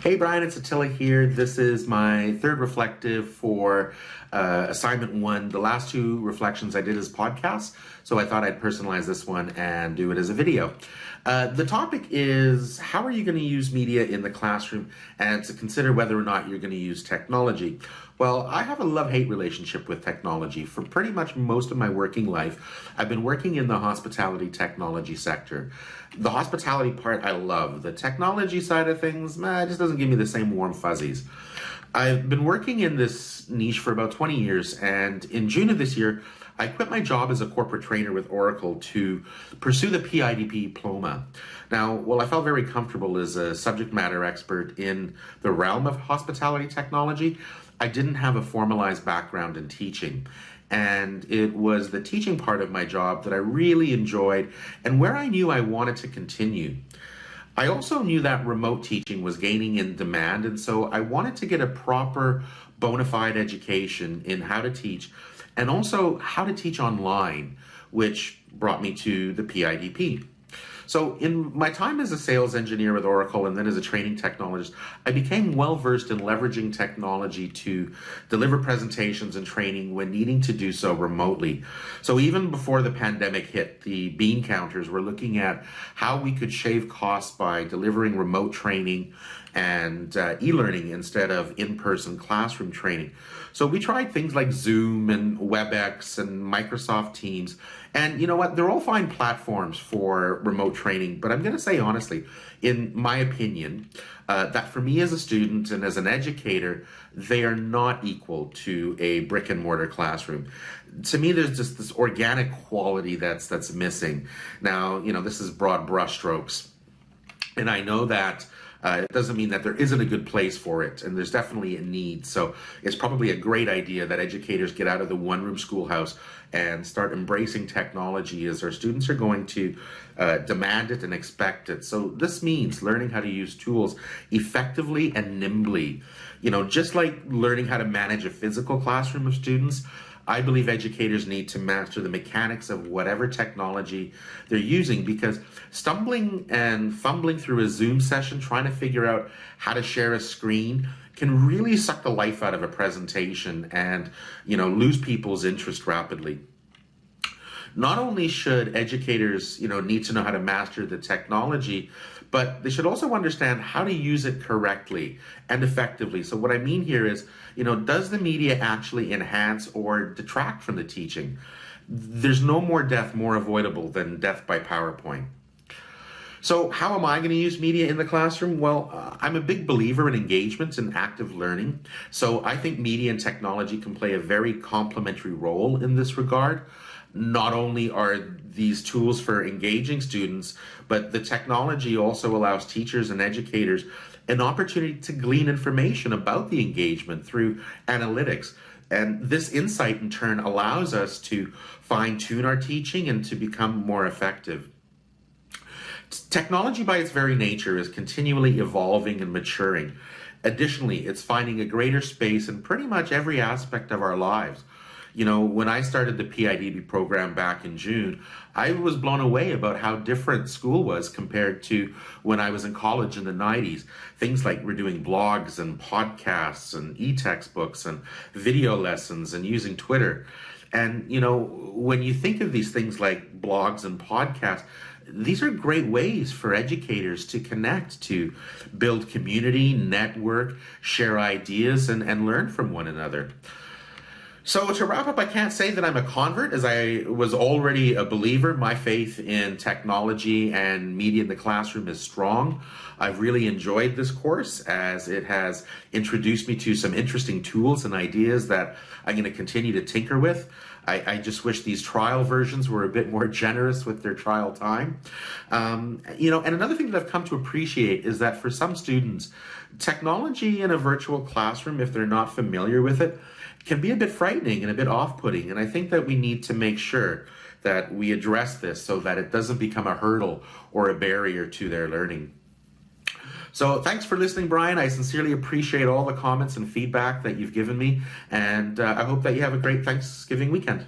Hey Brian, it's Attila here. This is my third reflective for assignment 1. The last 2 reflections I did as podcasts, so I thought I'd personalize this one and do it as a video. The topic is, how are you going to use media in the classroom, and to consider whether or not you're going to use technology. Well, I have a love-hate relationship with technology. For pretty much most of my working life, I've been working in the hospitality technology sector. The hospitality part I love. The technology side of things, it just doesn't give me the same warm fuzzies. I've been working in this niche for about 20 years, and in June of this year, I quit my job as a corporate trainer with Oracle to pursue the PIDP diploma. Now, while I felt very comfortable as a subject matter expert in the realm of hospitality technology, I didn't have a formalized background in teaching. And it was the teaching part of my job that I really enjoyed and where I knew I wanted to continue. I also knew that remote teaching was gaining in demand, and so I wanted to get a proper bona fide education in how to teach and also how to teach online, which brought me to the PIDP. So in my time as a sales engineer with Oracle and then as a training technologist, I became well versed in leveraging technology to deliver presentations and training when needing to do so remotely. So even before the pandemic hit, the bean counters were looking at how we could shave costs by delivering remote training and e-learning instead of in-person classroom training. So we tried things like Zoom and WebEx and Microsoft Teams. And you know what? They're all fine platforms for remote training. But I'm going to say honestly, in my opinion, that for me as a student and as an educator, they are not equal to a brick and mortar classroom. To me, there's just this organic quality that's missing. Now, this is broad brushstrokes. And I know that it doesn't mean that there isn't a good place for it, and there's definitely a need. So it's probably a great idea that educators get out of the one-room schoolhouse and start embracing technology, as our students are going to demand it and expect it. So this means learning how to use tools effectively and nimbly. Just like learning how to manage a physical classroom of students, I believe educators need to master the mechanics of whatever technology they're using, because stumbling and fumbling through a Zoom session, trying to figure out how to share a screen, can really suck the life out of a presentation and, lose people's interest rapidly. Not only should educators, need to know how to master the technology, but they should also understand how to use it correctly and effectively. So what I mean here is, does the media actually enhance or detract from the teaching? There's no more death more avoidable than death by PowerPoint. So how am I going to use media in the classroom? Well, I'm a big believer in engagement and active learning. So I think media and technology can play a very complementary role in this regard. Not only are these tools for engaging students, but the technology also allows teachers and educators an opportunity to glean information about the engagement through analytics. And this insight in turn allows us to fine-tune our teaching and to become more effective. Technology by its very nature is continually evolving and maturing. Additionally, it's finding a greater space in pretty much every aspect of our lives. When I started the PIDP program back in June, I was blown away about how different school was compared to when I was in college in the 90s. Things like we're doing blogs and podcasts and e-textbooks and video lessons and using Twitter. And, when you think of these things like blogs and podcasts, these are great ways for educators to connect, to build community, network, share ideas, and learn from one another. So to wrap up, I can't say that I'm a convert, as I was already a believer. My faith in technology and media in the classroom is strong. I've really enjoyed this course as it has introduced me to some interesting tools and ideas that I'm going to continue to tinker with. I just wish these trial versions were a bit more generous with their trial time. And another thing that I've come to appreciate is that for some students, technology in a virtual classroom, if they're not familiar with it, can be a bit frightening and a bit off-putting. And I think that we need to make sure that we address this so that it doesn't become a hurdle or a barrier to their learning. So thanks for listening, Brian. I sincerely appreciate all the comments and feedback that you've given me. And I hope that you have a great Thanksgiving weekend.